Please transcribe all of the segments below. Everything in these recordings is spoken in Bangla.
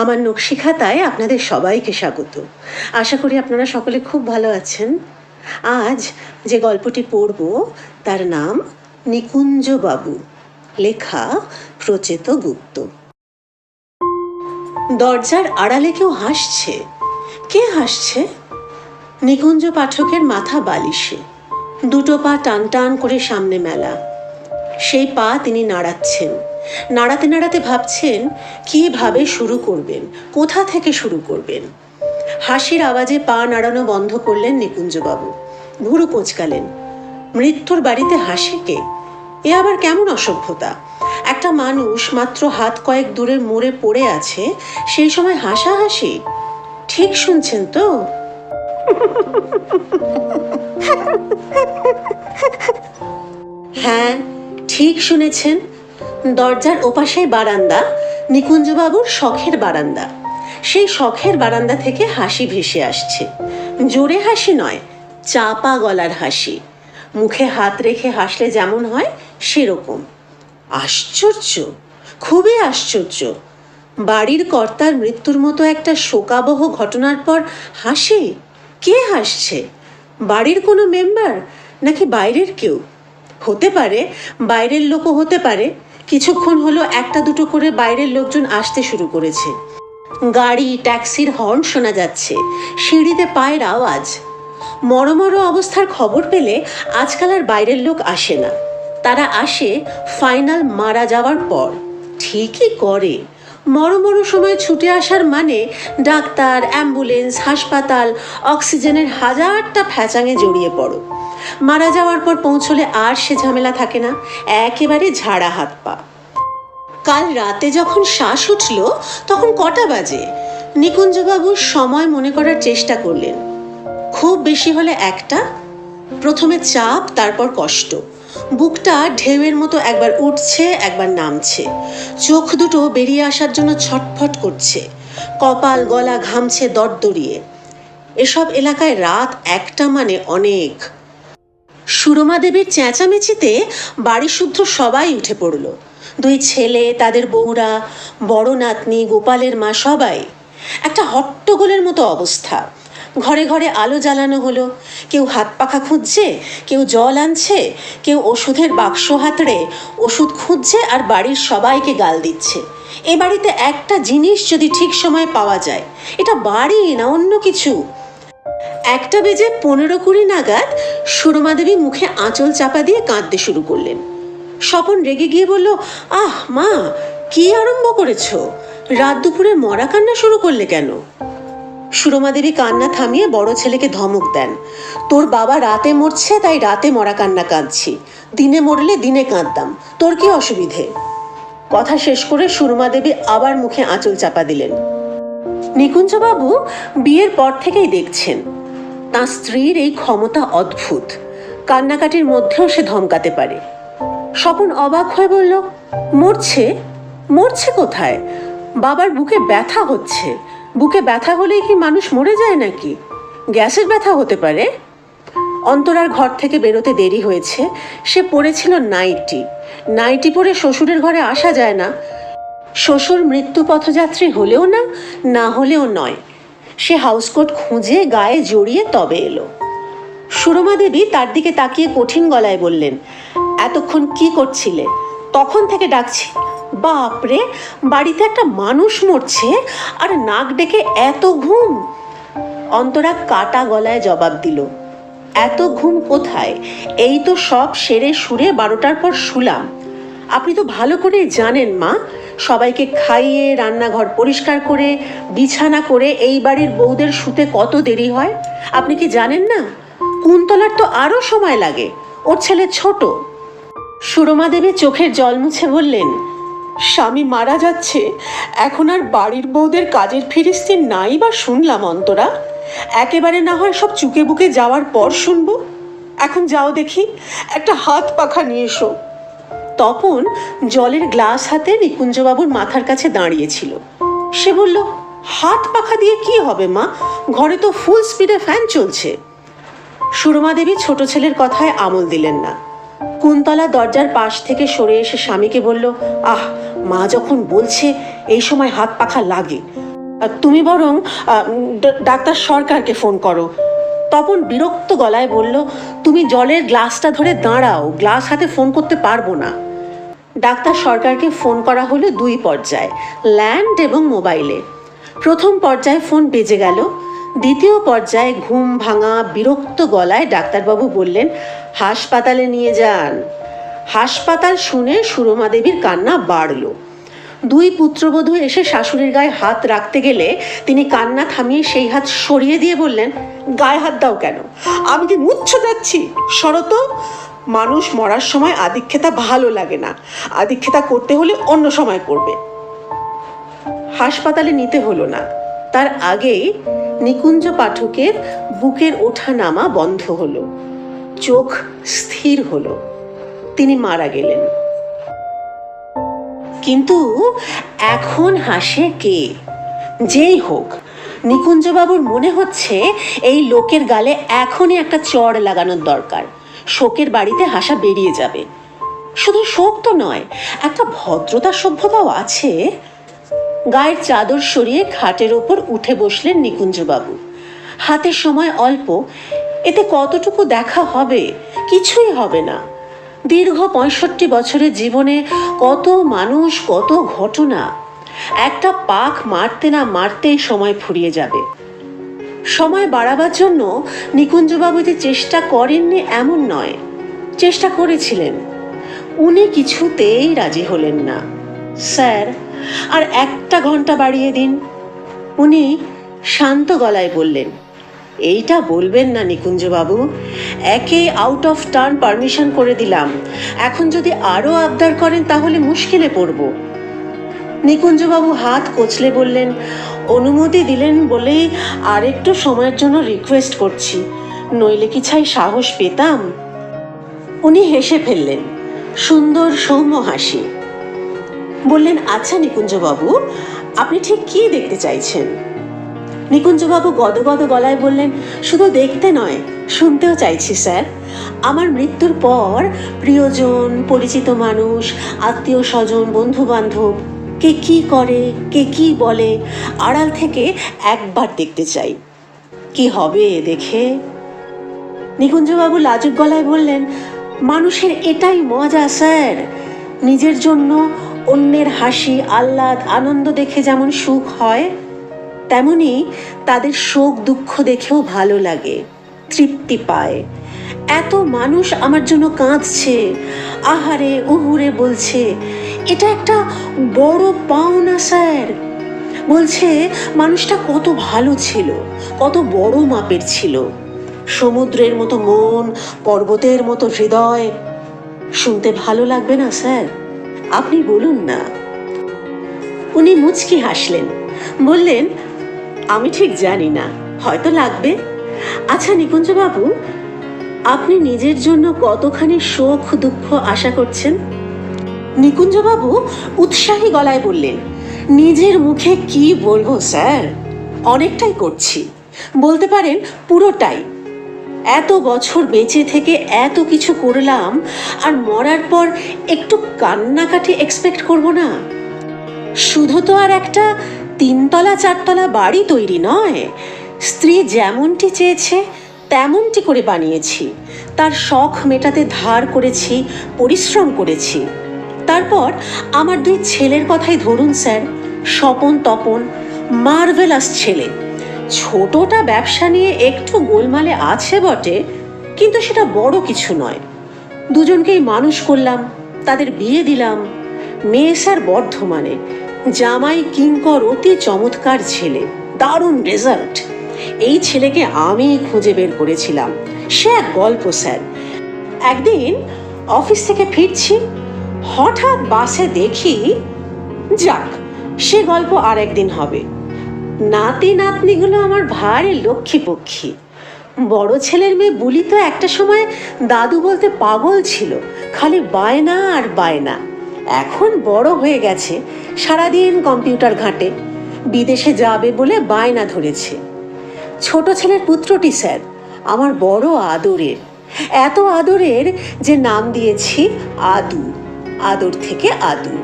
আমার নকশি খাতায় আপনাদের সবাইকে স্বাগত। আশা করি আপনারা সকলে খুব ভালো আছেন। আজ যে গল্পটি পড়ব তার নাম নিকুঞ্জবাবু, লেখা প্রচেত গুপ্ত। দরজার আড়ালে কেউ হাসছে। কে হাসছে? নিকুঞ্জ পাঠকের মাথা বালিশে, দুটো পা টান টান করে সামনে মেলা। সেই পা তিনি নাড়াচ্ছেন। নাড়াতে নাড়াতে ভাবছেন কীভাবে শুরু করবেন, কোথা থেকে শুরু করবেন। হাসির আওয়াজে পা নাড়ানো বন্ধ করলেন নিকুঞ্জবাবু। ভুরু কোঁচকালেন। মৃত্যুর বাড়িতে হাসে কে? এ আবার কেমন অসভ্যতা! একটা মানুষ মাত্র হাত কয়েক দূরে মরে পড়ে আছে, সেই সময় হাসাহাসি? ঠিক শুনছেন তো? হ্যাঁ, ঠিক শুনেছেন। দরজার ওপাশেই বারান্দা, নিকুঞ্জবাবুর শখের বারান্দা। সেই শখের বারান্দা থেকে হাসি ভেসে আসছে। জোরে হাসি নয়, চাপা গলার হাসি। মুখে হাত রেখে হাসলে যেমন হয় সেরকম। আশ্চর্য, খুবই আশ্চর্য। বাড়ির কর্তার মৃত্যুর মতো একটা শোকাবহ ঘটনার পর হাসি? কে হাসছে? বাড়ির কোনো মেম্বার নাকি বাইরের কেউ? হতে পারে বাইরের লোকও হতে পারে। কিছুক্ষণ হলো একটা দুটো করে বাইরের লোকজন আসতে শুরু করেছে। গাড়ি, ট্যাক্সির হর্ন শোনা যাচ্ছে, সিঁড়িতে পায়ের আওয়াজ। মরমর অবস্থার খবর পেলে আজকাল আর বাইরের লোক আসে না। তারা আসে ফাইনাল মারা যাওয়ার পর। ঠিকই করে। মরমর সময় ছুটে আসার মানে ডাক্তার, অ্যাম্বুলেন্স, হাসপাতাল, অক্সিজেনের হাজারটা ফ্যাচাঙে জড়িয়ে পড়ো। মারা যাওয়ার পর পৌঁছলে আর সে ঝামেলা থাকে না, একেবারে ঝাড়া হাত পা। কাল রাতে যখন শ্বাস উঠল তখন কটা বাজে? নিকুঞ্জবাবু সময় মনে করার চেষ্টা করলেন। খুব বেশি হলে একটা। প্রথমে চাপ, তারপর কষ্ট। বুকটা ঢেউয়ের মতো একবার উঠছে একবার নামছে। চোখ দুটো বেরিয়ে আসার জন্য ছটফট করছে। কপাল গলা ঘামছে দরদরিয়ে। এসব এলাকায় রাত একটা মানে অনেক। সুরমা দেবীর চেঁচামেচিতে বাড়ি শুদ্ধ সবাই উঠে পড়ল। দুই ছেলে, তাদের বউরা, বড় নাতনি, গোপালের মা, সবাই। একটা হট্টগোলের মতো অবস্থা। ঘরে ঘরে আলো জ্বালানো হলো। কেউ হাত পাখা খুঁজছে, কেউ জল আনছে, কেউ ওষুধের বাক্স হাতড়ে ওষুধ খুঁজছে আর বাড়ির সবাইকে গাল দিচ্ছে। এ বাড়িতে একটা জিনিস যদি ঠিক সময়ে পাওয়া যায়, এটা বাড়ি না অন্য কিছু। 1:15 নাগাদ সুরমা দেবী মুখে আঁচল চাপা দিয়ে কাঁদতে শুরু করলেন। স্বপন রেগে গিয়ে বলল, আহ মা, কি আরম্ভ করেছ? রাত দুপুরে মরা কান্না শুরু করলে কেন? সুরমা দেবী কান্না থামিয়ে বড় ছেলেকে ধমক দেন, তোর বাবা রাতে মরছে তাই রাতে মরা কান্না কাঁদছি, দিনে মরলে দিনে কাঁদতাম, তোর কি অসুবিধে? কথা শেষ করে সুরমা দেবী আবার মুখে আঁচল চাপা দিলেন। নিকুঞ্জবাবু বিয়ের পর থেকেই দেখছেন তাঁর স্ত্রীর এই ক্ষমতা অদ্ভুত। কান্নাকাটির মধ্যেও সে ধমকাতে পারে। স্বপন অবাক হয়ে বলল, মরছে? মরছে কোথায়? বাবার বুকে ব্যথা হচ্ছে। বুকে ব্যথা হলেই কি মানুষ মরে যায় নাকি? গ্যাসের ব্যথা হতে পারে। অন্তরার ঘর থেকে বেরোতে দেরি হয়েছে। সে পরেছিল নাইটি। নাইটি পরে শ্বশুরের ঘরে আসা যায় না। শ্বশুর মৃত্যু পথযাত্রী হলেও না, না হলেও নয়। সে হাউসকোট খুঁজে গায়ে জড়িয়ে তবে এলো। সুরমা দেবী তার দিকে তাকিয়ে কঠিন গলায় বললেন, এতক্ষণ কি করছিলে? তখন থেকে ডাকছি। বাপরে, বাড়িতে একটা মানুষ মরছে আর নাক ডেকে এত ঘুম? অন্তরা কাটা গলায় জবাব দিল, এত ঘুম কোথায়? এই তো সব সেরে সুরে 12টার পর শুলাম। আপনি তো ভালো করে জানেন মা, সবাইকে খাইয়ে রান্নাঘর পরিষ্কার করে বিছানা করে এই বাড়ির বউদের শুতে কত দেরি হয়। আপনি কি জানেন না? কুন্তলার তো আরও সময় লাগে, ওর ছেলে ছোট। সুরমা দেবী চোখের জল মুছে বললেন, স্বামী মারা যাচ্ছে, এখন আর বাড়ির বউদের কাজের ফিরিস্তি নাই বা শুনলাম অন্তরা? একেবারে না হয় সব চুকে বুকে যাওয়ার পর শুনবো। এখন যাও দেখি, একটা হাত পাখা নিয়ে এসো। তপন জলের গ্লাস হাতে নিকুঞ্জবাবুর মাথার কাছে দাঁড়িয়েছিল। সে বলল, হাত পাখা দিয়ে কি হবে মা? ঘরে তো ফুল স্পিডে ফ্যান চলছে। সুরমা দেবী ছোট ছেলের কথায় আমল দিলেন না। কুন্তলা দরজার পাশ থেকে সরে এসে স্বামীকে বলল, আহ, মা যখন বলছে এই সময় হাত পাখা লাগে, তুমি বরং ডাক্তার সরকারকে ফোন করো। তপন বিরক্ত গলায় বলল, তুমি জলের গ্লাসটা ধরে দাঁড়াও, গ্লাস হাতে ফোন করতে পারবো না। ডাক্তার সরকারকে ফোন করা হলো দুই পর্যায়ে, ল্যান্ড এবং মোবাইলে। প্রথম পর্যায়ে ফোন বেজে গেল। দ্বিতীয় পর্যায়ে ঘুম ভাঙা বিরক্ত গলায় ডাক্তারবাবু বললেন, হাসপাতালে নিয়ে যান। হাসপাতাল শুনে সুরমা দেবীর কান্না বাড়ল। দুই পুত্রবধূ এসে শাশুড়ির গায়ে হাত রাখতে গেলে তিনি কান্না থামিয়ে সেই হাত সরিয়ে দিয়ে বললেন, গায়ে হাত দাও কেন? আমি কি মুচ্ছ যাচ্ছি? শরত, মানুষ মরার সময় আদিক্ষেতা ভালো লাগে না, আদিক্ষেতা করতে হলে অন্য সময় করবে। হাসপাতালে নিতে হলো না, তার আগেই নিকুঞ্জ পাঠকের বুকের ওঠা নামা বন্ধ হলো, চোখ স্থির হলো, তিনি মারা গেলেন। কিন্তু এখন হাসে কে? যেই হোক, নিকুঞ্জবাবুর মনে হচ্ছে এই লোকের গালে এখনই একটা চড় লাগানোর দরকার। শোকের বাড়িতে হাসা বেরিয়ে যাবে। শুধু শোক তো নয়, একটা ভদ্রতা সভ্যতাও আছে। গায়ের চাদর সরিয়ে খাটের ওপর উঠে বসলেন নিকুঞ্জবাবু। হাতে সময় অল্প, এতে কতটুকু দেখা হবে? কিছুই হবে না। দীর্ঘ 65 বছরের জীবনে কত মানুষ, কত ঘটনা, একটা পাক মারতে না মারতেই সময় ফুরিয়ে যাবে। সময় বাড়াবার জন্য নিকুঞ্জবাবু যে চেষ্টা করেননি এমন নয়, চেষ্টা করেছিলেন। উনি কিছুতেই রাজি হলেন না। স্যার, আর 1 ঘন্টা বাড়িয়ে দিন। উনি শান্ত গলায় বললেন, এইটা বলবেন না নিকুঞ্জবাবু, একে আউট অফ টার্ন পারমিশন করে দিলাম, এখন যদি আরও আবদার করেন তাহলে মুশকিলে পড়ব। নিকুঞ্জবাবু হাত কচলে বললেন, অনুমতি দিলেন বলেই আর একটু সময়ের জন্য রিকোয়েস্ট করছি, নইলে কি ছাই সাহস পেতাম। উনি হেসে ফেললেন, সুন্দর সৌম্য হাসি। বললেন, আচ্ছা নিকুঞ্জবাবু, আপনি ঠিক কি দেখতে চাইছেন? নিকুঞ্জবাবু গদগদ গলায় বললেন, শুধু দেখতে নয়, শুনতেও চাইছি স্যার। আমার মৃত্যুর পর প্রিয়জন, পরিচিত মানুষ, আত্মীয় স্বজন, বন্ধু বান্ধব, কে কি করে, কে কি বলে, আড়াল থেকে একবার দেখতে চাই। কি হবে দেখে? নিকুঞ্জবাবু লাজুক গলায় বললেন, মানুষের এটাই মজা স্যার। নিজের জন্য অন্যের হাসি, আহ্লাদ, আনন্দ দেখে যেমন সুখ হয়, তেমনি তাদের শোক দুঃখ দেখেও ভালো লাগে, তৃপ্তি পায়। এত মানুষ আমার জন্য কাঁদছে, আহারে উহুরে বলছে, এটা একটা বড় পাওনা স্যার। বলছে মানুষটা কত ভালো ছিল, কত বড় মাপের ছিল, সমুদ্রের মতো মন, পর্বতের মতো হৃদয়। শুনতে ভালো লাগবে না স্যার? আপনি বলুন না। উনি মুচকি হাসলেন, বললেন, আমি ঠিক জানি না, হয়তো লাগবে। আচ্ছা নিকুঞ্জবাবু, আপনি নিজের জন্য কতখানি শোক দুঃখ আশা করছেন? নিকুঞ্জবাবু উৎসাহী গলায় বললেন, নিজের মুখে কি বলবো স্যার, অনেকটাই করছি, বলতে পারেন পুরোটাই। এত বছর বেঁচে থেকে এত কিছু করলাম, আর মরার পর একটু কান্নাকাটি এক্সপেক্ট করব না? শুধু তো আর একটা 3তলা 4তলা বাড়ি তৈরি নয়, স্ত্রী যেমনটি চেয়েছে তেমনটি করে বানিয়েছি, তার শখ মেটাতে ধার করেছি, পরিশ্রম করেছি। তারপর আমার 2 ছেলের কথাই ধরুন স্যার, স্বপন তপন, মার্ভেলাস ছেলে। ছোটটা ব্যবসা নিয়ে একটু গোলমালে আছে বটে, কিন্তু সেটা বড় কিছু নয়। দুজনকেই মানুষ করলাম, তাদের বিয়ে দিলাম। মেয়ে স্যার বর্ধমানে, জামাই কিঙ্কর, অতি চমৎকার ছেলে, দারুণ রেজাল্ট। এই ছেলেকে আমি খুঁজে বের করেছিলাম, সে এক গল্প স্যার। একদিন অফিস থেকে ফিরছি, হঠাৎ বাসে দেখি, যাক সে গল্প আর একদিন হবে। নাতি নাতনিগুলো আমার ভারী লক্ষ্মী পক্ষী। বড় ছেলের মেয়ে বুলি তো একটা সময় দাদু বলতে পাগল ছিল, খালি বায়না আর বায়না। এখন বড় হয়ে গেছে, সারাদিন কম্পিউটার ঘাঁটে, বিদেশে যাবে বলে বায়না ধরেছে। ছোট ছেলের পুত্রটি স্যার আমার বড় আদরের, এত আদরের যে নাম দিয়েছি আদু। আদর থেকে আদু।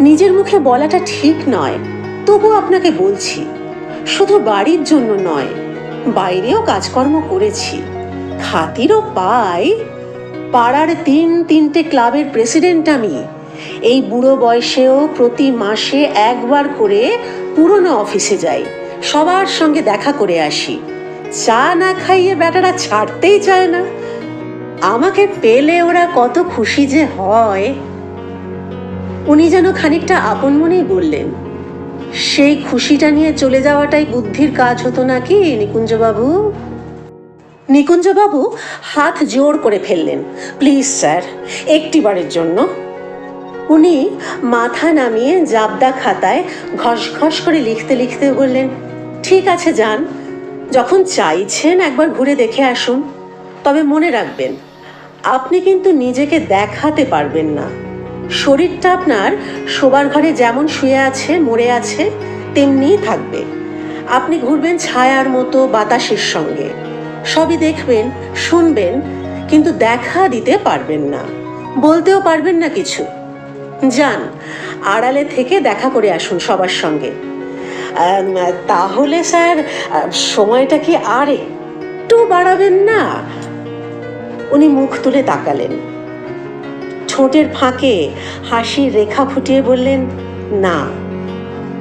নিজের মুখে বলাটা ঠিক নয়, তবু আপনাকে বলছি, শুধু বাড়ির জন্য নয়, বাইরেও কাজকর্ম করেছি, খাতিরও পাই। পাড়ার তিনটে ক্লাবের প্রেসিডেন্ট আমি। এই বুড়ো বয়সেও প্রতি মাসে একবার করে পুরনো অফিসে যাই, সবার সঙ্গে দেখা করে আসি। চা না খাইয়ে বেটারা ছাড়তেই চায় না। আমাকে পেলে ওরা কত খুশি যে হয়। উনি যেন খানিকটা আপন মনেই বললেন, সেই খুশিটা নিয়ে চলে যাওয়াটাই বুদ্ধির কাজ হতো নাকি নিকুঞ্জবাবু? নিকুঞ্জবাবু হাত জোর করে ফেললেন। প্লিজ স্যার, একটিবারের জন্য। উনি মাথা নামিয়ে জাবদা খাতায় ঘস ঘস করে লিখতে লিখতে বললেন, ঠিক আছে যান, যখন চাইছেন একবার ঘুরে দেখে আসুন। তবে মনে রাখবেন, আপনি কিন্তু নিজেকে দেখাতে পারবেন না। শরীরটা আপনার শোবার ঘরে যেমন শুয়ে আছে, মরে আছে, তেমনিই থাকবে। আপনি ঘুরবেন ছায়ার মতো বাতাসের সঙ্গে, সবই দেখবেন, শুনবেন, কিন্তু দেখা দিতে পারবেন না, বলতেও পারবেন না কিছু। যান, আড়ালে থেকে দেখা করে আসুন সবার সঙ্গে। তাহলে স্যার, সময়টা কি আর একটু বাড়াবেন না? উনি মুখ তুলে তাকালেন, ঠোঁটের ফাঁকে হাসির রেখা ফুটিয়ে বললেন, না,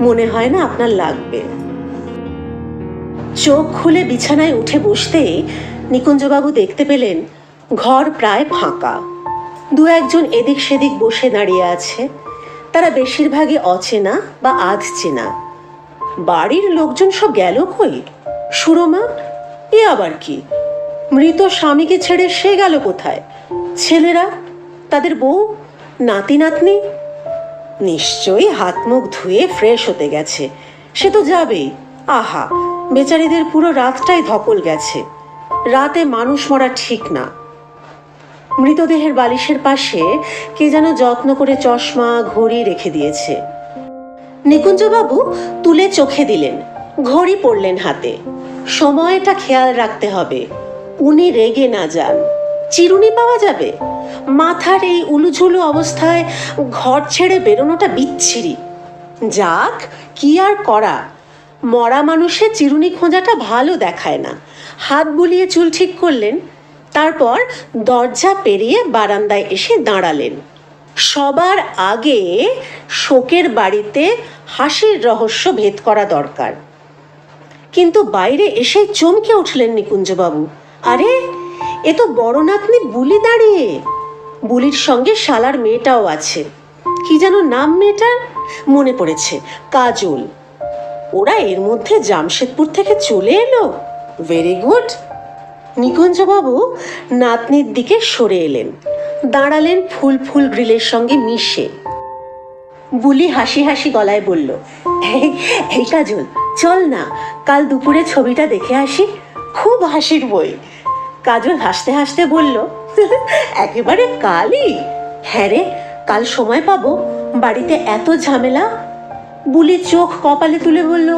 মনে হয় না আপনার লাগবে। চোখ খুলে বিছানায় উঠে বসতেই নিকুঞ্জবাবু দেখতে পেলেন ঘর প্রায় ফাঁকা। দু একজন এদিক সেদিক বসে দাঁড়িয়ে আছে। তারা বেশিরভাগই অচেনা বা আধ চেনা। বাড়ির লোকজন সব গেল কই? সুরমা, এ আবার কি? মৃত স্বামীকে ছেড়ে সে গেল কোথায়? ছেলেরা, তাদের বউ, নাতি নাতনি? নিশ্চয়ই হাত মুখ ধুয়ে ফ্রেশ হতে গেছে। সে তো যাবেই। আহা, বেচারিদের পুরো রাতটাই ধকল গেছে। রাতে মানুষ মরা ঠিক না। মৃতদেহের বালিশের পাশে কে যেন যত্ন করে চশমা ঘড়ি রেখে দিয়েছে। নিকুঞ্জবাবু তুলে চোখে দিলেন, ঘড়ি পড়লেন হাতে। সময়টা খেয়াল রাখতে হবে, উনি রেগে না যান। চিরুনি পাওয়া যাবে? মাথার এই উলুঝুলু অবস্থায় ঘর ছেড়ে বেরোনোটা বিচ্ছিরি। যাক, কি আর করা, মরা মানুষের চিরুনি খোঁজাটা ভালো দেখায় না। হাত বুলিয়ে চুল ঠিক করলেন, তারপর দরজা পেরিয়ে বারান্দায় এসে দাঁড়ালেন। সবার আগে শোকের বাড়িতে হাসির রহস্য ভেদ করা দরকার। কিন্তু বাইরে এসে চমকে উঠলেন নিকুঞ্জবাবু। আরে, এ তো বড় নাতনি বুলি দাঁড়িয়ে। বুলির সঙ্গে শালার মেয়েটাও আছে। কি যেন নাম মেয়েটার? মনে পড়েছে, কাজল। ওরা এর মধ্যে জামশেদপুর থেকে চলে এলো। Very good. নিকুঞ্জবাবু নাতনির দিকে সরে এলেন, দাঁড়ালেন ফুল ফুল গ্রিলের সঙ্গে মিশে। বুলি হাসি হাসি গলায় বলল, এই কাজল, চল না, কাল দুপুরে ছবিটা দেখে আসি, খুব হাসির বই। কাজল হাসতে হাসতে বলল, একেবারে কালই? হ্যাঁ রে, কাল সময় পাবো, বাড়িতে এত ঝামেলা। বুলি চোখ কপালে তুলে বলল,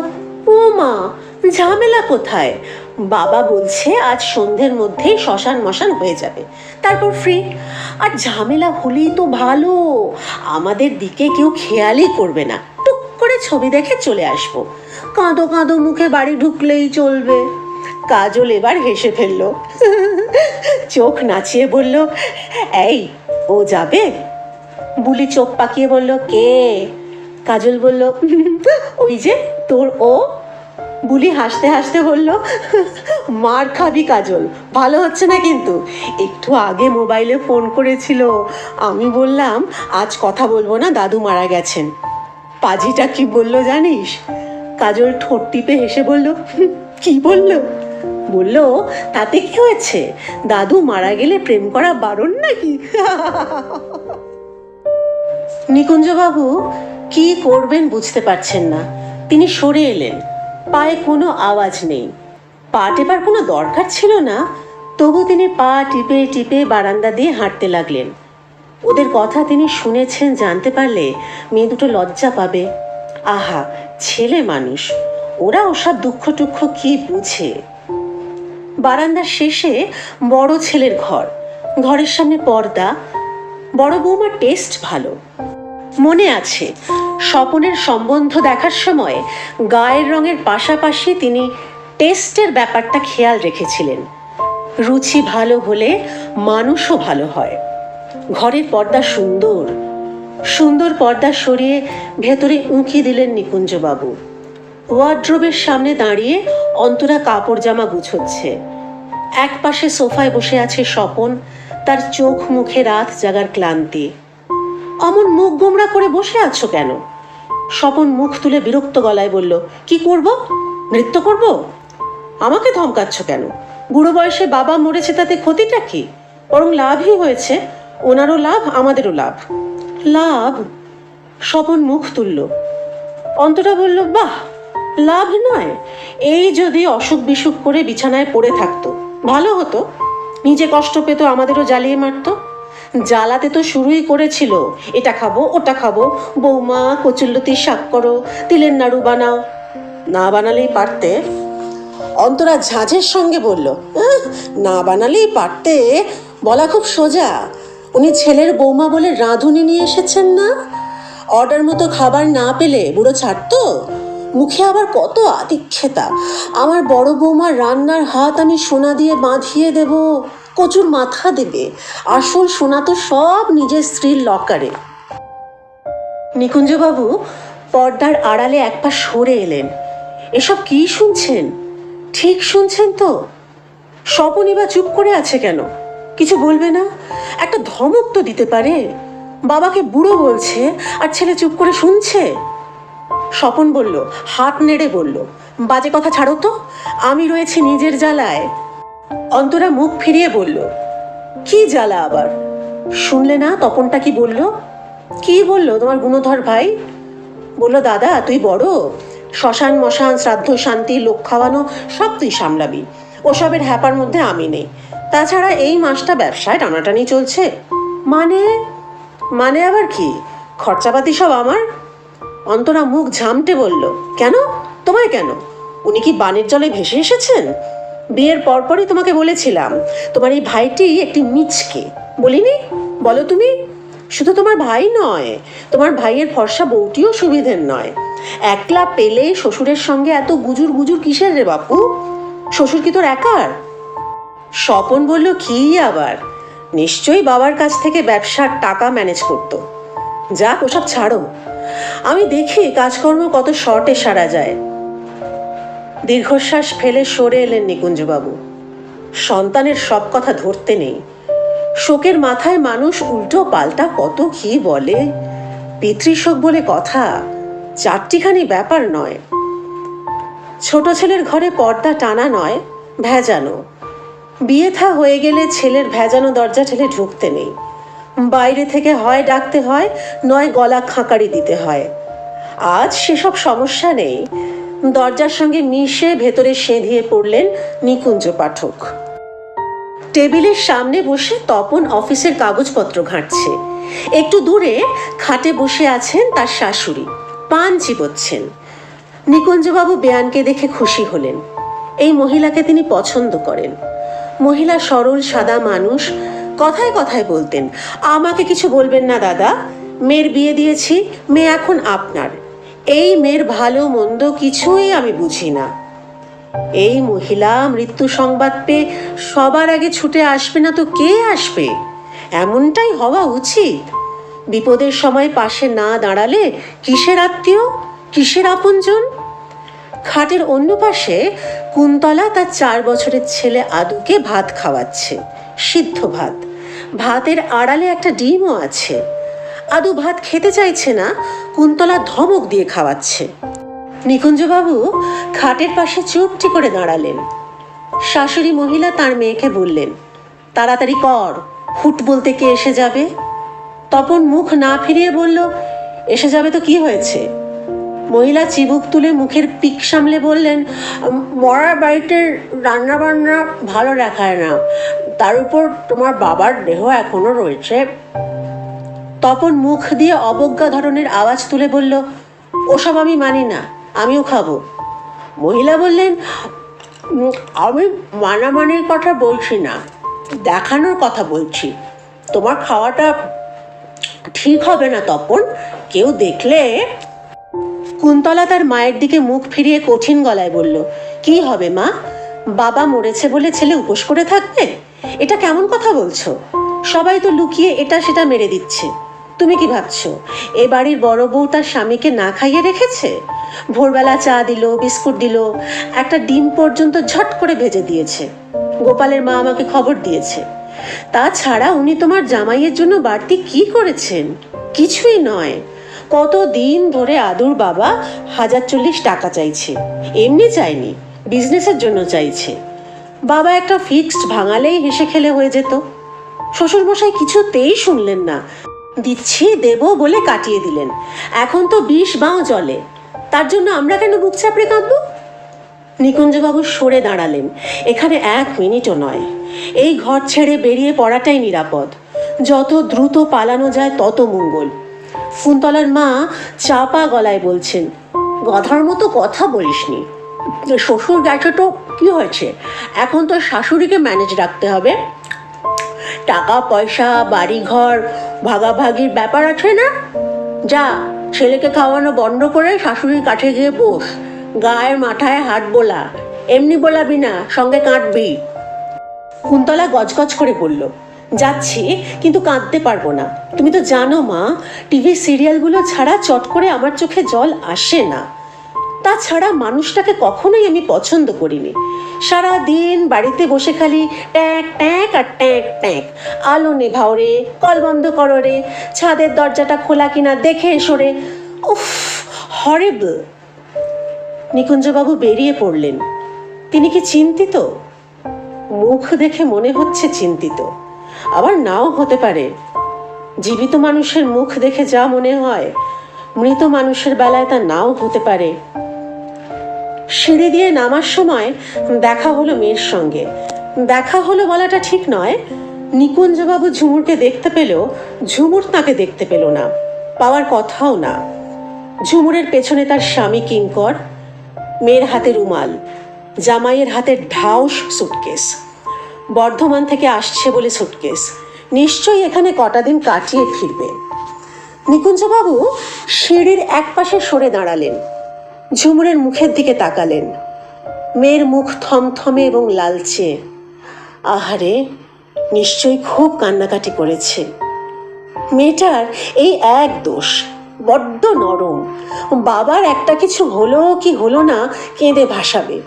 ও মা, ঝামেলা কোথায়? বাবা বলছে আজ সন্ধ্যের মধ্যেই শ্মশান মশান হয়ে যাবে, তারপর ফ্রি। আর ঝামেলা হলেই তো ভালো, আমাদের দিকে কেউ খেয়ালই করবে না, টুক করে ছবি দেখে চলে আসবো, কাঁদো কাঁদো মুখে বাড়ি ঢুকলেই চলবে। কাজল এবার হেসে ফেলল, চোখ নাচিয়ে বলল, এই, ও যাবে? বুলি চোখ পাকিয়ে বলল, কে? কাজল বলল, ওই যে তোর ও। বুলি হাসতে হাসতে বলল, মার খাবি কাজল, ভালো হচ্ছে না কিন্তু। একটু আগে মোবাইলে ফোন করেছিল, আমি বললাম আজ কথা বলবো না, দাদু মারা গেছেন। পাজিটা কি বলল জানিস? কাজল ঠোঁট টিপে হেসে বলল, কি বলল? বলল, তাতে কি হয়েছে, দাদু মারা গেলে প্রেম করা বারণ নাকি? নিকুঞ্জবাবু কি করবেন বুঝতে পারছেন না। তিনি সরে এলেন, পায়ে কোনো আওয়াজ নেই। পা টেপার কোনো দরকার ছিল না, তবু তিনি পা টিপে টিপে বারান্দা দিয়ে হাঁটতে লাগলেন। ওদের কথা তিনি শুনেছেন জানতে পারলে মেয়ে দুটো লজ্জা পাবে। আহা, ছেলে মানুষ, ওরা ওসব দুঃখ টুক্ষ কি বুঝে। বারান্দার শেষে বড় ছেলের ঘর, ঘরের সামনে পর্দা। বড় বৌমার টেস্ট ভালো। মনে আছে, স্বপনের সম্বন্ধ দেখার সময় গায়ের রঙের পাশাপাশি তিনি টেস্টের ব্যাপারটা খেয়াল রেখেছিলেন। রুচি ভালো হলে মানুষও ভালো হয়। ঘরের পর্দা সুন্দর, সুন্দর পর্দা সরিয়ে ভেতরে উঁকি দিলেন নিকুঞ্জবাবু। ওয়ার্ড্রোবের সামনে দাঁড়িয়ে অন্তরা কাপড় জামা গুছোচ্ছে। এক পাশে সোফায় বসে আছে স্বপন, তার চোখ মুখে রাত জাগার ক্লান্তি। অমন মুখ গোমড়া করে বসে আছো কেন? স্বপন মুখ তুলে বিরক্ত গলায় বলল, কি করব? নৃত্য করব? আমাকে ধমকাচ্ছ কেন? বুড়ো বয়সে বাবা মরেছে, তাতে ক্ষতিটা কি? বরং লাভই হয়েছে, ওনারও লাভ আমাদেরও লাভ। লাভ? স্বপন মুখ তুলল। অন্তরা বলল, বাহ, লাভ নয়? এই যদি অসুখ বিসুখ করে বিছানায় পড়ে থাকতো ভালো হতো, নিজে কষ্ট পেত, আমাদেরও জ্বালিয়ে মারতো। জ্বালাতে তো শুরুই করেছিল, এটা খাবো ওটা খাবো, বৌমা কচুল্লতির শাক করো, তিলের নাড়ু বানাও। না বানালেই পারতে। অন্তরা ঝাঁঝের সঙ্গে বলল, না বানালেই পারতে বলা খুব সোজা। উনি ছেলের বৌমা বলে রাঁধুনি নিয়ে এসেছেন না? অর্ডার মতো খাবার না পেলে বুড়ো ছাড়তো? মুখে আবার কত আদিক্ষেতা। আমার বড় বৌমার রান্নার হাত আমি সোনা দিয়ে বাঁধিয়ে দেব, কচুর মাথা দেবে। আসল সোনা তো সব নিজের স্ত্রীর লকারে। নিকুঞ্জবাবু পর্দার আড়ালে এক পা সরে এলেন। এসব কি শুনছেন? ঠিক শুনছেন তো? স্বপনই বা চুপ করে আছে কেন? কিছু বলবে না? একটা ধমক তো দিতে পারে। বাবাকে বুড়ো বলছে আর ছেলে চুপ করে শুনছে। স্বপন বলল, হাত নেড়ে বলল, বাজে কথা ছাড়ো তো, আমি রয়েছি নিজের জ্বালায়। অন্তরা মুখ ফিরিয়ে বলল, কি জ্বালা আবার? শুনলে না তপনটা কি বলল? কি বলল তোমার গুণধর ভাই? বলল, দাদা তুই বড়, শ্মশান মশান শ্রাদ্ধ শান্তি লোক খাওয়ানো সব তুই সামলাবি, ওসবের হ্যাপার মধ্যে আমি নেই। তাছাড়া এই মাসটা ব্যবসায় টানাটানি চলছে। মানে? মানে আবার কি? খরচাপাতি সব আমার। অন্তরা মুখ ঝামটে বলল, কেন? তোমায় কেন? উনি কি বানের জলে ভেসে এসেছেন? বিয়ের পরপরই তোমাকে বলেছিলাম তোমার এই ভাইটি একটি মিচকে, বলিনি? বলো তুমি। শুধু তোমার ভাই নয়, তোমার ভাইয়ের ফর্সা বউটিও সুবিধের নয়। একলা পেলে শ্বশুরের সঙ্গে এত গুজুর গুজুর কিসের রে বাপু? শ্বশুর কি তোর একার? স্বপন বলল, কি আবার? নিশ্চয়ই বাবার কাছ থেকে ব্যবসার টাকা ম্যানেজ করতো। যাক, ওসব ছাড়ো। আমি দেখি কাজকর্ম কত শর্টে সারা যায়। দীর্ঘশ্বাস ফেলে সরে এলেন নিকুঞ্জবাবু। সন্তানের সব কথা ধরতে নেই। শোকের মাথায় মানুষ উল্টো পাল্টা কত কি বলে। পিতৃশোক বলে কথা চারটিখানি ব্যাপার নয়। ছোট ছেলের ঘরে পর্দা টানা নয়, ভেজানো। বিয়ে থা হয়ে গেলে ছেলের ভেজানো দরজা ঠেলে ঢুকতে নেই। বাইরে থেকে হয় ডাকতে হয়, নয় গলা খাঁকারি দিতে হয়। আজ সেসব সমস্যা নেই। দরজার সঙ্গে মিশে ভেতরে সেঁধিয়ে পড়লেন নিকুঞ্জ পাঠক। টেবিলের সামনে বসে তপন অফিসের কাগজপত্র ঘাঁটছে। একটু দূরে খাটে বসে আছেন তার শাশুড়ি, পান চিবোচ্ছেন। নিকুঞ্জবাবু বেয়ানকে দেখে খুশি হলেন। এই মহিলাকে তিনি পছন্দ করেন। মহিলা সরল সাদা মানুষ, কথায় কথায় বলতেন, আমাকে কিছু বলবেন না দাদা, মেয়ের বিয়ে দিয়েছি, মেয়ে এখন আপনার। এই মেয়ের ভালো মন্দ কিছুই আমি বুঝি না। এই মহিলা মৃত্যু সংবাদ পেয়ে সবার আগে ছুটে আসবে না তো কে আসবে? এমনটাই হওয়া উচিত। বিপদের সময় পাশে না দাঁড়ালে কিসের আত্মীয়, কিসের আপনজন? খাটের অন্য পাশে কুন্তলা তার 4 বছরের ছেলে আদুকে ভাত খাওয়াচ্ছে, সিদ্ধ ভাত। ভাতের আড়ালে একটা ডিমও আছে। আদু ভাত খেতে চাইছে না, কুন্তলা ধমক দিয়ে খাওয়াচ্ছে। নিকুঞ্জবাবু খাটের পাশে চুপটি করে দাঁড়ালেন। শাশুড়ি মহিলা তার মেয়েকে বললেন, তাড়াতাড়ি কর, হুট বলতে কে এসে যাবে? তপন মুখ না ফিরিয়ে বলল, এসে যাবে তো কি হয়েছে? মহিলা চিবুক তুলে মুখের পিক সামলে বললেন, মরার বাড়িতে রান্না বান্না ভালো দেখায় না, তার উপর তোমার বাবার দেহ এখনো রয়েছে। তপন মুখ দিয়ে অবজ্ঞা ধরনের আওয়াজ তুলে বলল, ওসব আমি মানি না, আমিও খাবো। মহিলা বললেন, আমি মানামানির কথা বলছি না, দেখানোর কথা বলছি। তোমার খাওয়াটা ঠিক হবে না তপন, কেউ দেখলে। কুন্তলা তার মায়ের দিকে মুখ ফিরিয়ে কঠিন গলায় বলল, কি হবে মা? বাবা মরেছে বলে ছেলে উপোস করে থাকবে? এটা কেমন কথা বলছো? সবাই তো লুকিয়ে এটা সেটা মেরে দিচ্ছে। তুমি কি ভাবছো এ বাড়ির বড় বউ তার স্বামীকে না খাইয়ে রেখেছে? ভোরবেলা চা দিল, বিস্কুট দিল, একটা ডিম পর্যন্ত ঝট করে ভেজে দিয়েছে। গোপালের মা আমাকে খবর দিয়েছে। তাছাড়া উনি তোমার জামাইয়ের জন্য বাড়তি কি করেছেন? কিছুই নয়। কতদিন ধরে আদুর বাবা 1040 টাকা চাইছে। এমনি চাইনি, বিজনেসের জন্য চাইছে। বাবা একটা ফিক্সড ভাঙালেই হেসে খেলে হয়ে যেত। শ্বশুরমশাই কিছুতেই শুনলেন না, দিচ্ছি দেব বলে কাটিয়ে দিলেন। এখন তো 20 বাঁও জলে, তার জন্য আমরা কেন বুক চাপড়ে কাঁদবো? নিকুঞ্জবাবু সরে দাঁড়ালেন। এখানে 1 মিনিটও নয়। এই ঘর ছেড়ে বেরিয়ে পড়াটাই নিরাপদ। যত দ্রুত পালানো যায় তত মঙ্গল। কুন্তলার মা চাপা গলায় বলছেন, গধার মতো কথা বলিসনি। শ্বশুর গেছে তো কি হয়েছে, এখন তো শাশুড়িকে ম্যানেজ রাখতে হবে। টাকা পয়সা, বাড়ি ঘর ভাগাভাগির ব্যাপার আছে না? যা, ছেলেকে খাওয়ানো বন্ধ করে শাশুড়ির কাছে গিয়ে বস। গায়ের মাথায় হাত বোলা, এমনি বোলাবি না, সঙ্গে কাঁদবি। কুন্তলা গজগজ করে বলল, যাচ্ছি, কিন্তু কাঁদতে পারবো না। তুমি তো জানো মা, টিভি সিরিয়ালগুলো ছাড়া চট করে আমার চোখে জল আসে না। তাছাড়া মানুষটাকে কখনোই আমি পছন্দ করিনি। সারা দিন বাড়িতে বসে খালি ট্যাঁক ট্যাঁক আর ট্যাঁক ট্যাঁক। আলো নেভাও রে, কল বন্ধ করো রে, ছাদের দরজাটা খোলা কিনা দেখে এসো রে। উফ, হরিবল। নিকুঞ্জবাবু বেরিয়ে পড়লেন। তিনি কি চিন্তিত? মুখ দেখে মনে হচ্ছে চিন্তিত, আবার নাও হতে পারে। জীবিত মানুষের মুখ দেখে যা মনে হয়, মৃত মানুষের বেলায় তা নাও হতে পারে। সিঁড়ি দিয়ে নামার সময় দেখা হলো মেয়ের সঙ্গে। দেখা হলো বলাটা ঠিক নয়। নিকুঞ্জবাবু ঝুমুরকে দেখতে পেলেও ঝুমুর তাকে দেখতে পেল না, পাওয়ার কথাও না। ঝুমুরের পেছনে তার স্বামী কিঙ্কর, মেয়ের হাতে রুমাল, জামাইয়ের হাতে ঢাউস সুটকেস। বর্ধমান থেকে আসছে বলে সুটকেস, নিশ্চয়ই এখানে কটা দিন কাটিয়ে ফিরবে। নিকুঞ্জবাবু সিঁড়ির একপাশে সরে দাঁড়ালেন, ঝুমুরের মুখের দিকে তাকালেন। মেয়ের মুখ থমথমে এবং লালচে। আহারে, নিশ্চয়ই খুব কান্নাকাটি করেছে। মেয়েটার এই এক দোষ, বড্ড নরম। বাবার একটা কিছু হলো কি হলো না কেঁদে ভাসাবে।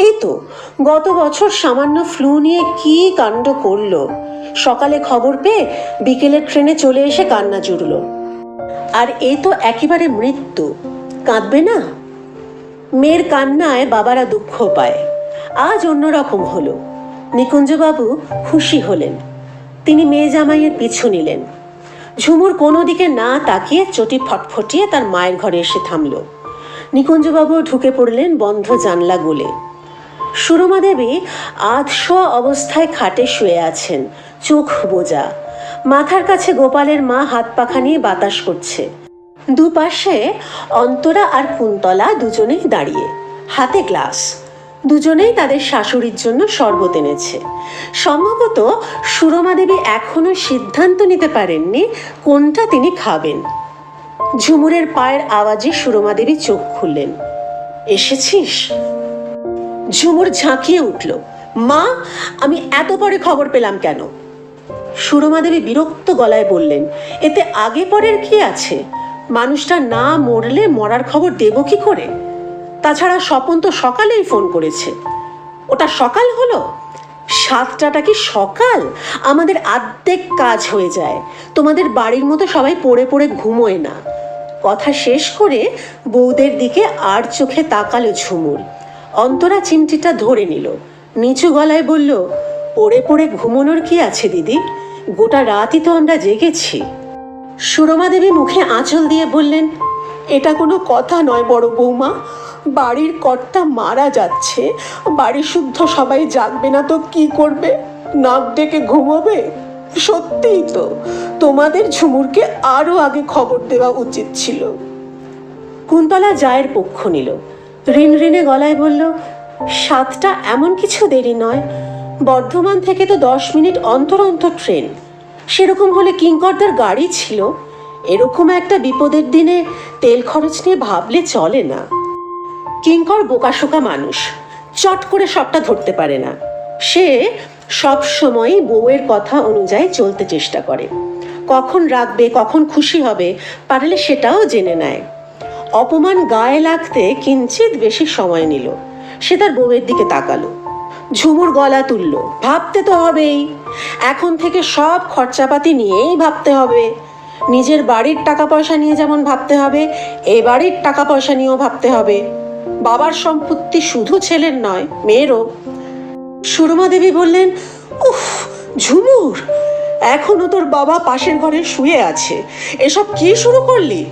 এই তো গত বছর সামান্য ফ্লু নিয়ে কি কাণ্ড করলো। সকালে খবর পেয়ে বিকেলের ট্রেনে চলে এসে কান্না জুড়ল। আর এই তো একেবারে মৃত্যু, কাঁদবে না? মেয়ের কান্নায় বাবারা দুঃখ পায়। আজ অন্যরকম হলো। নিকুঞ্জবাবু খুশি হলেন। তিনি মেয়ে জামাইয়ের পিছু নিলেন। ঝুমুর কোনো দিকে না তাকিয়ে চটি ফটফটিয়ে তার মায়ের ঘরে এসে থামল। নিকুঞ্জবাবু ঢুকে পড়লেন বন্ধ জানলা গলে। সুরমা দেবী আধশোয়া অবস্থায় খাটে শুয়ে আছেন, চোখ বোজা। মাথার কাছে গোপালের মা হাত পাখা নিয়ে বাতাস করছে। দুপাশে অন্তরা আর কুন্তলা দুজনেই দাঁড়িয়ে, হাতে গ্লাস। দুজনেই তাদের শাশুড়ির জন্য শরবত এনেছে। সম্ভবত সুরমা দেবী এখনো সিদ্ধান্ত নিতে পারেননি কোনটা তিনি খাবেন। ঝুমুরের পায়ের আওয়াজে সুরমা দেবী চোখ খুললেন। এসেছিস? ঝুমুর ঝাঁকিয়ে উঠল। মা, আমি এত পরে খবর পেলাম কেন? সুরমা দেবী বিরক্ত গলায় বললেন, এতে আগে পরের কি আছে? মানুষটা না মরলে মরার খবর দেব কি করে? তাছাড়া স্বপন তো সকালেই ফোন করেছে। ওটা সকাল হলো? 7টাটা কি সকাল? আমাদের আর্ধেক কাজ হয়ে যায়। তোমাদের বাড়ির মতো সবাই পড়ে পড়ে ঘুমোয় না। কথা শেষ করে বউদের দিকে আর চোখে তাকালো ঝুমুর। অন্তরা চিমটিটা ধরে নিল, নিচু গলায় বলল, পড়ে পড়ে ঘুমোনোর কি আছে দিদি? গোটা রাতই তো আমরা জেগেছি। সুরমা দেবী মুখে আঁচল দিয়ে বললেন, এটা কোনো কথা নয় বড় বৌমা। বাড়ির কর্তা মারা যাচ্ছে, বাড়ি শুদ্ধ সবাই জাগবে না তো কি করবে? নাক ডেকে ঘুমোবে? সত্যিই তো তোমাদের ঝুমুরকে আরো আগে খবর দেওয়া উচিত ছিল। কুন্তলা জায়ের পক্ষ নিল, রিনরিনে গলায় বলল, 7টা এমন কিছু দেরি নয়। বর্ধমান থেকে তো 10 মিনিট অন্তর অন্তর ট্রেন। সেরকম হলে কিঙ্করদার গাড়ি ছিল, এরকম একটা বিপদের দিনে তেল খরচ নিয়ে ভাবলে চলে না। কিঙ্কর বোকাশোকা মানুষ, চট করে সবটা ধরতে পারে না। সে সব সময় বউয়ের কথা অনুযায়ী চলতে চেষ্টা করে, কখন রাখবে কখন খুশি হবে পারলে সেটাও জেনে নেয়। অপমান গায়ে লাগতে কিঞ্চিত বেশি সময় নিল। সে তার বউয়ের দিকে তাকালো। ঝুমুর গলা তুলল, ভাবতে তো হবেই, এখন থেকে সব খরচাপাতি নিয়েই ভাবতে হবে। নিজের বাড়ির টাকা পয়সা নিয়ে যেমন ভাবতে হবে, এ বাড়ির টাকা পয়সা নিয়েও ভাবতে হবে। বাবার সম্পত্তি শুধু ছেলের নয়, মেয়েরও। সুরমা দেবী বললেন, উফ ঝুমুর, এখনো তোর বাবা পাশের ঘরে শুয়ে আছে, এসব কি শুরু করলি?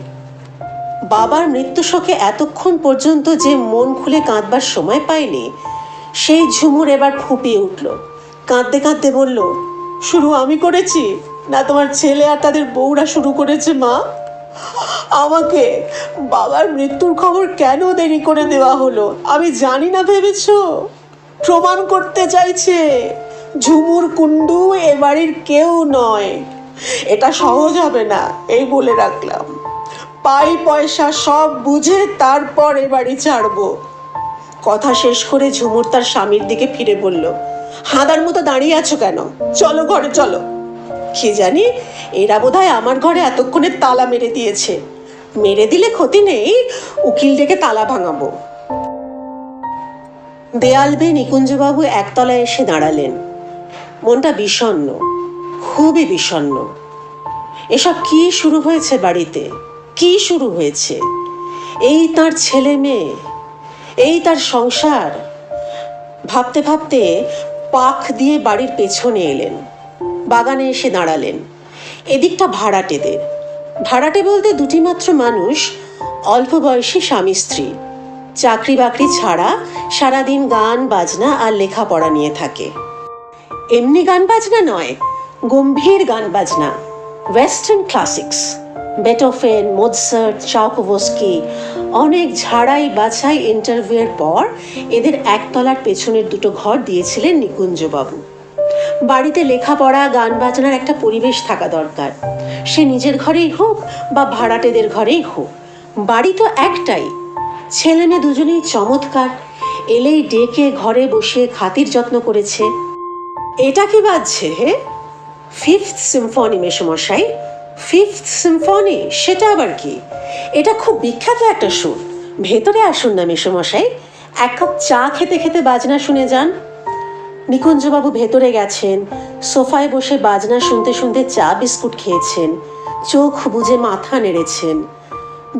বাবার মৃত্যু শোকে এতক্ষণ পর্যন্ত যে মন খুলে কাঁদবার সময় পায়নি, সেই ঝুমুর এবার ফুপিয়ে উঠল। কাঁদতে কাঁদতে বলল, শুরু আমি করেছি না তোমার ছেলে আর তাদের বউরা শুরু করেছে? মা, আমাকে বাবার মৃত্যুর খবর কেন দেরি করে দেওয়া হলো আমি জানি না ভেবেছ? প্রমাণ করতে চাইছে ঝুমুর কুণ্ডু এ বাড়ির কেউ নয়। এটা সহজ হবে না, এই বলে রাখলাম। পাই পয়সা সব বুঝে তারপর এ বাড়ি ছাড়বো। কথা শেষ করে ঝুমুর তার স্বামীর দিকে ফিরে বলল, হাঁদার মতো দাঁড়িয়ে আছো কেন? চলো ঘরে চলো। কি জানি, এরা বোধহয় আমার ঘরে এতক্ষণে তালা মেরে দিয়েছে। মেরে দিলে ক্ষতি নেই, উকিল ডেকে তালা ভাঙাবো। দেয়াল বেয়ে নিকুঞ্জবাবু একতলায় এসে দাঁড়ালেন। মনটা বিষণ্ণ, খুবই বিষণ্ণ। এসব কি শুরু হয়েছে বাড়িতে? কি শুরু হয়েছে? এই তার ছেলে মেয়ে, এই তার সংসার। ভাবতে ভাবতে পাক দিয়ে বাড়ির পেছনে এলেন। বাগানে এসে দাঁড়ালেন। এদিকটা ভাড়াটেদের। ভাড়াটে বলতে দুটি মাত্র মানুষ, অল্প বয়সী স্বামী স্ত্রী। চাকরি বাকরি ছাড়া সারাদিন গান বাজনা আর লেখাপড়া নিয়ে থাকে। এমনি গান বাজনা নয়, গম্ভীর গান বাজনা, ওয়েস্টার্ন ক্লাসিক্স, বেটোফেন, মোৎসার্ট, চাউকোভস্কি। অনেক ঝাড়াই বাছাই ইন্টারভিউয়ের পর এদের একতলার পেছনের দুটো ঘর দিয়েছিলেন নিকুঞ্জবাবু। বাড়িতে লেখাপড়া গান বাজনার একটা পরিবেশ থাকা দরকার, সে নিজের ঘরেই হোক বা ভাড়াটেদের ঘরেই হোক। বাড়ি তো একটাই, ছেলে মেয়ে দুজনেই চমৎকার। এলেই ডেকে ঘরে বসিয়ে খাতির যত্ন করেছে। এটা কি বাজছে হে? ফিফথ সিম্ফনি মেসোমশাই, ফিফথ সিম্ফনি। সেটা আবার কি? এটা খুব বিখ্যাত একটা সুর। ভেতরে আসুন না মেসোমশাই, এক কাপ চা খেতে খেতে বাজনা শুনে যান। নিকুঞ্জবাবু ভেতরে গেছেন, সোফায় বসে বাজনা শুনতে শুনতে চা বিস্কুট খেয়েছেন, চোখ বুজে মাথা নেড়েছেন।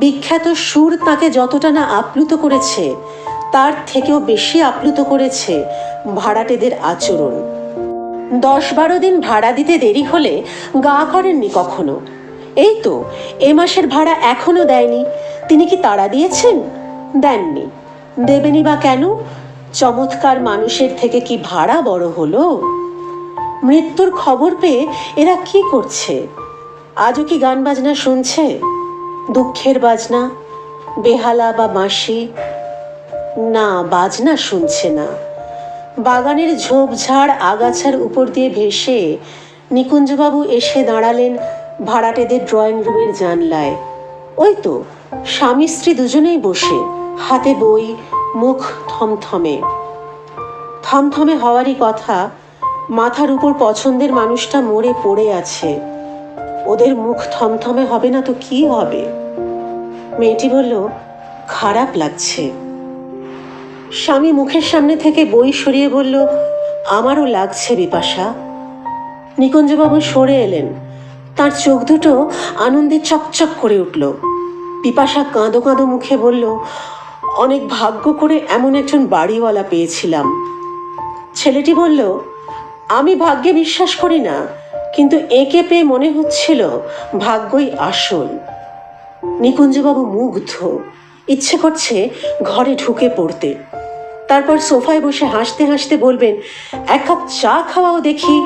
বিখ্যাত সুর তাকে যতটা না আপ্লুত করেছে, তার থেকেও বেশি আপ্লুত করেছে ভাড়াটেদের আচরণ। 10-12 দিন ভাড়া দিতে দেরি হলে গা করেননি কখনো। এই তো এ মাসের ভাড়া এখনো দেয়নি। তিনি কি তাড়া দিয়েছেন? দেননি। দেবেনি বা কেন? চমৎকার মানুষের থেকে কি ভাড়া বড় হলো? মৃত্যুর খবর পেয়ে এরা কি করছে? আজও কি গান বাজনা শুনছে? দুঃখের বাজনা, বেহালা বা বাঁশি? না, বাজনা শুনছে না। বাগানের ঝোপঝাড় আগাছার উপর দিয়ে ভেসে নিকুঞ্জবাবু এসে দাঁড়ালেন ভাড়াটেদের ড্রয়িং রুমের জানলায়। ওই তো স্বামী স্ত্রী দুজনেই বসে, হাতে বই, মুখ থমথমে। থমথমে হওয়ারই কথা, মাথার উপর পছন্দের মানুষটা মরে পড়ে আছে। ওদের মুখ থমথমে হবে না তো কি হবে? মেয়েটি বলল, খারাপ লাগছে। স্বামী মুখের সামনে থেকে বই সরিয়ে বলল, আমারও লাগছে বিপাশা। নিকুঞ্জবাবু সরে এলেন। তার চোখ দুটো আনন্দে চকচক করে উঠল। বিপাশা কাঁদো কাঁদো মুখে বলল, অনেক ভাগ্য করে এমন একজন বাড়িওয়ালা পেয়েছিলাম। ছেলেটি বলল, আমি ভাগ্যে বিশ্বাস করি না, কিন্তু একে পেয়ে মনে হচ্ছিল ভাগ্যই আসল। নিকুঞ্জবাবু মুগ্ধ, ইচ্ছে করছে ঘরে ঢুকে পড়তে। তারপর সোফায় বসে হাসতে হাসতে বলবেন, এক কাপ চা খাওয়াও দেখি।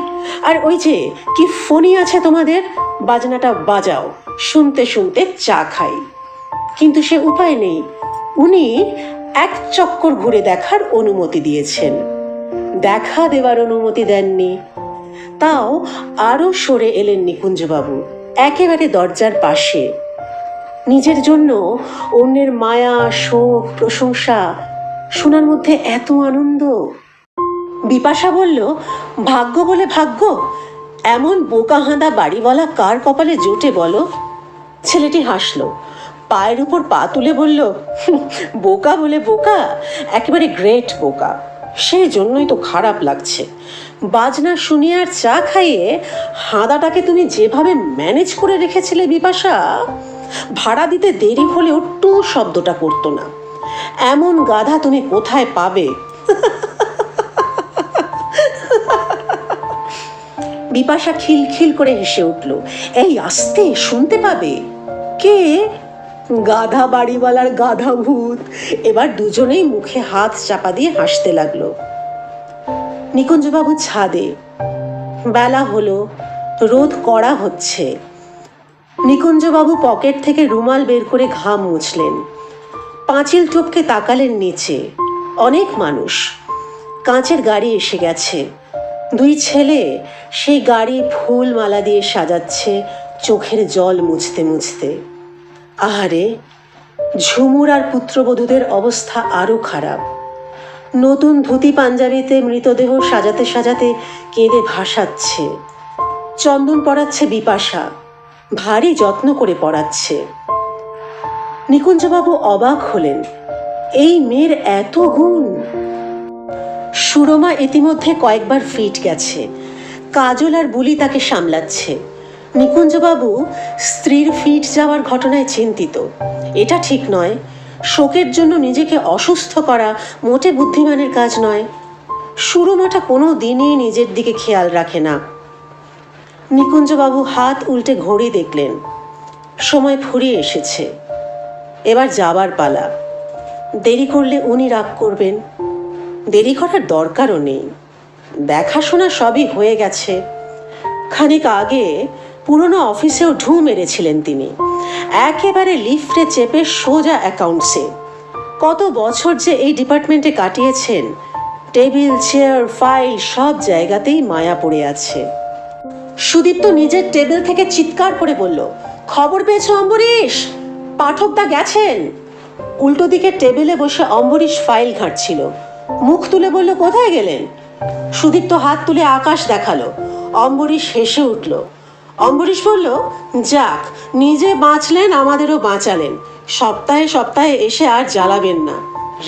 আর ওই যে কি ফোনই আছে তোমাদের, বাজনাটা বাজাও, শুনতে শুনতে চা খাই। কিন্তু সে উপায় নেই। উনি এক চক্কর ঘুরে দেখার অনুমতি দিয়েছেন, দেখা দেওয়ার অনুমতি দেননি। তাও আরো সরে এলেন নিকুঞ্জবাবু। একেবারে দরজার পাশে। নিজের জন্য অন্যের মায়া, শোক, প্রশংসা শোনার মধ্যে এত আনন্দ। বিপাশা বলল, ভাগ্য বলে ভাগ্য, এমন বোকা হাঁদা বাড়িওয়ালা কার কপালে জোটে বলো? ছেলেটি হাসল, পায়ের উপর পা তুলে বলল, বোকা বলে বোকা, একেবারে গ্রেট বোকা, সেই জন্যই তো খারাপ লাগছে। বাজনা শুনিয়ে আর চা খাইয়ে হাঁদাটাকে তুমি যেভাবে ম্যানেজ করে রেখেছিলে বিপাশা, ভাড়া দিতে দেরি হলেও টু শব্দটা করতো না। এমন গাধা তুমি কোথায় পাবে? বিপাশা খিলখিল করে হেসে উঠল, এই আস্তে, শুনতে পাবে। কে? গাধা বাড়িওয়ালার গাধা ভূত। এবার দুজনেই মুখে হাত চাপা দিয়ে হাসতে লাগলো। নিকুঞ্জবাবু ছাদে। বেলা হলো, রোদ কড়া হচ্ছে। নিকুঞ্জবাবু পকেট থেকে রুমাল বের করে ঘাম মুছলেন। পাঁচিল টপকে তাকালেন নিচে। অনেক মানুষ। কাঁচের গাড়ি এসে গেছে। দুই ছেলে সেই গাড়ি ফুল মালা দিয়ে সাজাচ্ছে, চোখের জল মুছতে মুছতে। আহারে, ঝুমুর আর পুত্রবধূদের অবস্থা আরো খারাপ। নতুন ধুতি পাঞ্জাবিতে মৃতদেহ সাজাতে সাজাতে কেঁদে ভাসাচ্ছে। চন্দন পড়াচ্ছে বিপাশা, ভারী যত্ন করে পড়াচ্ছে। নিকুঞ্জবাবু অবাক হলেন, এই মেয়ের এত গুণ। সুরমা ইতিমধ্যে কয়েকবার ফিট গেছে। কাজল আর বুলি তাকে সামলাচ্ছে। নিকুঞ্জবাবু স্ত্রীর ফিট যাওয়ার ঘটনায় চিন্তিত। এটা ঠিক নয়। শোকের জন্য নিজেকে অসুস্থ করা মোটে বুদ্ধিমানের কাজ নয়। সুরমাটা কোনো দিনই নিজের দিকে খেয়াল রাখে না। নিকুঞ্জবাবু হাত উল্টে ঘড়ি দেখলেন। সময় ফুরিয়ে এসেছে। এবার যাবার পালা। দেরি করলে উনি রাগ করবেন। দেরি করার দরকারও নেই। দেখাশোনা সবই হয়ে গেছে। খানিক আগে পুরনো অফিসেও ঢু মেরেছিলেন তিনি। একেবারে লিফটে চেপে সোজা অ্যাকাউন্টসে। কত বছর যে এই ডিপার্টমেন্টে কাটিয়েছেন, টেবিল, চেয়ার, ফাইল সব জায়গাতেই মায়া পড়ে আছে। সুদীপ্ত নিজের টেবিল থেকে চিৎকার করে বলল, খবর পেয়েছো অম্বরীশ? পাঠকদা গেছেন। উল্টো দিকে টেবিলে বসে অম্বরীশ ফাইল ঘাঁটছিল। মুখ তুলে বলল, কোথায় গেলেন? সুদীপ্ত হাত তুলে আকাশ দেখালো। অম্বরীশ হেসে উঠল। অম্বরীশ বলল, যাক, নিজে বাঁচলেন, আমাদেরও বাঁচালেন। সপ্তাহে সপ্তাহে এসে আর জ্বালাবেন না।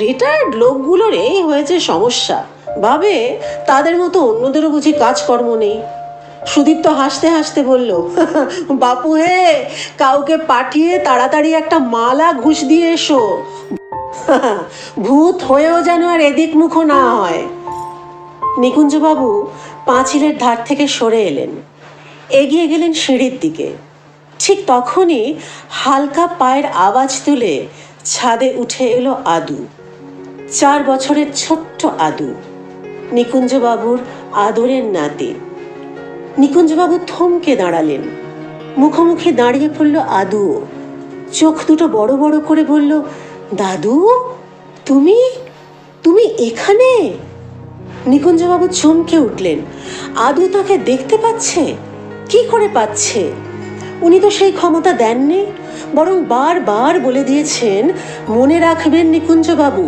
রিটায়ার্ড লোকগুলোর এই হয়েছে সমস্যা, ভাবে তাদের মতো অন্যদেরও বুঝি কাজকর্ম নেই। সুদীপ্ত হাসতে হাসতে বলল, বাপু হে, কাউকে পাঠিয়ে তাড়াতাড়ি একটা মালা ঘুষ দিয়ে এসো, ভূত হয়েও যেন আর এদিক মুখো না হয়। নিকুঞ্জবাবু পাঁচিলের ধার থেকে সরে এলেন, এগিয়ে গেলেন সিঁড়ির দিকে। ঠিক তখনই হালকা পায়ের আওয়াজ তুলে ছাদে উঠে এলো আদু। 4 বছরের ছোট্ট আদু, নিকুঞ্জবাবুর আদরের নাতি। নিকুঞ্জবাবু থমকে দাঁড়ালেন। মুখোমুখি দাঁড়িয়ে পড়ল আদুও। চোখ দুটো বড় বড় করে বলল, দাদু, তুমি তুমি এখানে? নিকুঞ্জবাবু চমকে উঠলেন। আদু তাকে দেখতে পাচ্ছে? কি করে পাচ্ছে? উনি তো সেই ক্ষমতা দেননি, বরং বারবার বলে দিয়েছেন, মনে রাখবেন নিকুঞ্জবাবু,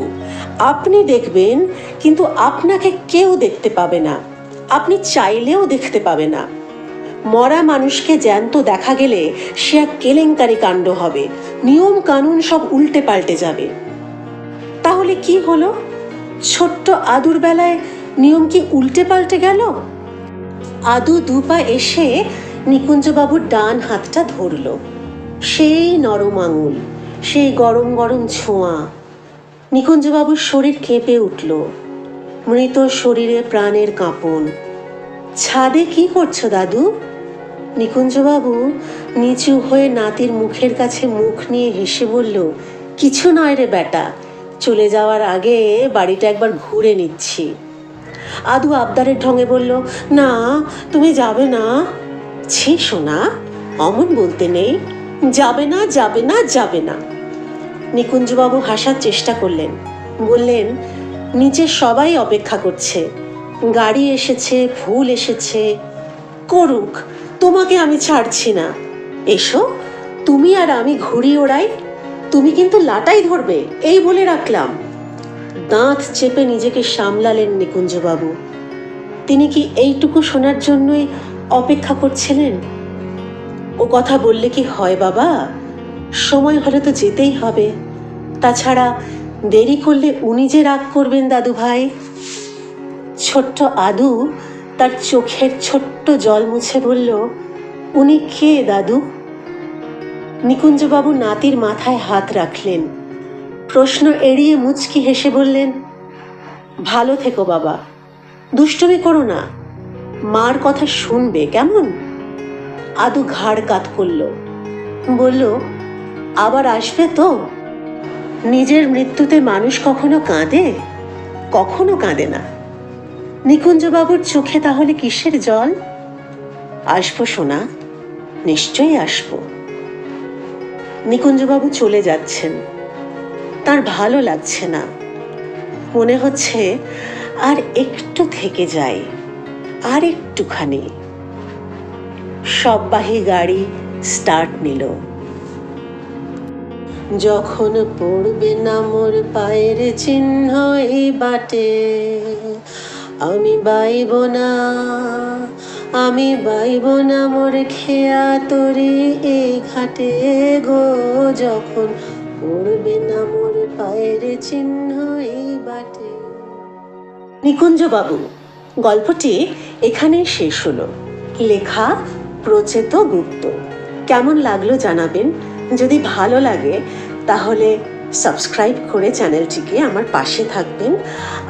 আপনি দেখবেন কিন্তু আপনাকে কেউ দেখতে পাবে না, আপনি চাইলেও দেখতে পাবে না। মরা মানুষকে জ্যান্ত দেখা গেলে সে এক কেলেঙ্কারি কাণ্ড হবে, নিয়ম কানুন সব উল্টে পাল্টে যাবে। তাহলে কি হলো? ছোট্ট আদুর বেলায় নিয়ম কি উল্টে পাল্টে গেল? আদু দুপা এসে নিকুঞ্জবাবুর ডান হাতটা ধরল। সেই নরম আঙুল, সেই গরম গরম ছোঁয়া। নিকুঞ্জবাবুর শরীর কেঁপে উঠল। মৃত শরীরে প্রাণের কাঁপন। ছাদে কি করছো দাদু? নিকুঞ্জবাবু নিচু হয়ে নাতির মুখের কাছে মুখ নিয়ে হেসে বলল, কিছু নয় রে বেটা, চলে যাওয়ার আগে বাড়িটা একবার ঘুরে নিচ্ছি। আদু আবদারের ঢঙে বলল, না, তুমি যাবে না। ছি সোনা, অমন বলতে নেই, যাবে না, যাবে না, যাবে না। নিকুঞ্জবাবু হাসার চেষ্টা করলেন, বললেন, নিচে সবাই অপেক্ষা করছে, গাড়ি এসেছে, ফুল এসেছে, করুক, তোমাকে আমি ছাড়ছি না। এসো, তুমি আর আমি ঘুড়ি ওড়াই, তুমি কিন্তু লাটাই ধরবে, এই বলে রাখলাম। দাঁত চেপে নিজেকে সামলালেন নিকুঞ্জবাবু। তিনি কি এইটুকু শোনার জন্যই অপেক্ষা করছিলেন? ও কথা বললে কি হয় বাবা? সময় হলে তো যেতেই হবে, তাছাড়া দেরি করলে উনি যে রাগ করবেন দাদু ভাই। ছোট্ট আদু তার চোখের ছোট্ট জল মুছে বলল, উনি কে দাদু? নিকুঞ্জবাবু নাতির মাথায় হাত রাখলেন। প্রশ্ন এড়িয়ে মুচকি হেসে বললেন, ভালো থেকো বাবা, দুষ্টুমি করো না, মার কথা শুনবে কেমন? আদু ঘাড় কাত করল, বলল, আবার আসবে তো? নিজের মৃত্যুতে মানুষ কখনো কাঁদে? কখনো কাঁদে না। নিকুঞ্জবাবুর চোখে তাহলে কিসের জল? আসবো সোনা, নিশ্চয়ই আসবো। নিকুঞ্জবাবু চলে যাচ্ছেন। তার ভালো লাগছে না, মনে হচ্ছে আর একটু থেকে যাই, আর একটুখানি। সববাহী গাড়ি স্টার্ট নিল। যখন পড়বে না মোর পায়ের চিহ্ন এই বাটে, আমি বাইব না, আমি বাইব না মোর খেয়া তরি এই ঘাটে গো। যখন পড়বে না মোর পায়ের চিহ্ন এই বাটে। নিকুঞ্জবাবু, গল্পটি এখানেই শেষ হলো। লেখা প্রচেত গুপ্ত। কেমন লাগলো জানাবেন। যদি ভালো লাগে তাহলে সাবস্ক্রাইব করে চ্যানেলটিকে আমার পাশে থাকবেন,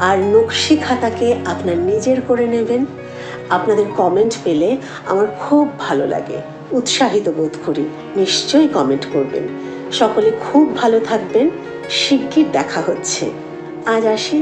আর নকশি খাতাকে আপনার নিজের করে নেবেন। আপনাদের কমেন্ট পেলে আমার খুব ভালো লাগে, উৎসাহিত বোধ করি। নিশ্চয়ই কমেন্ট করবেন। সকলে খুব ভালো থাকবেন। শিগগির দেখা হচ্ছে। আজ আসি।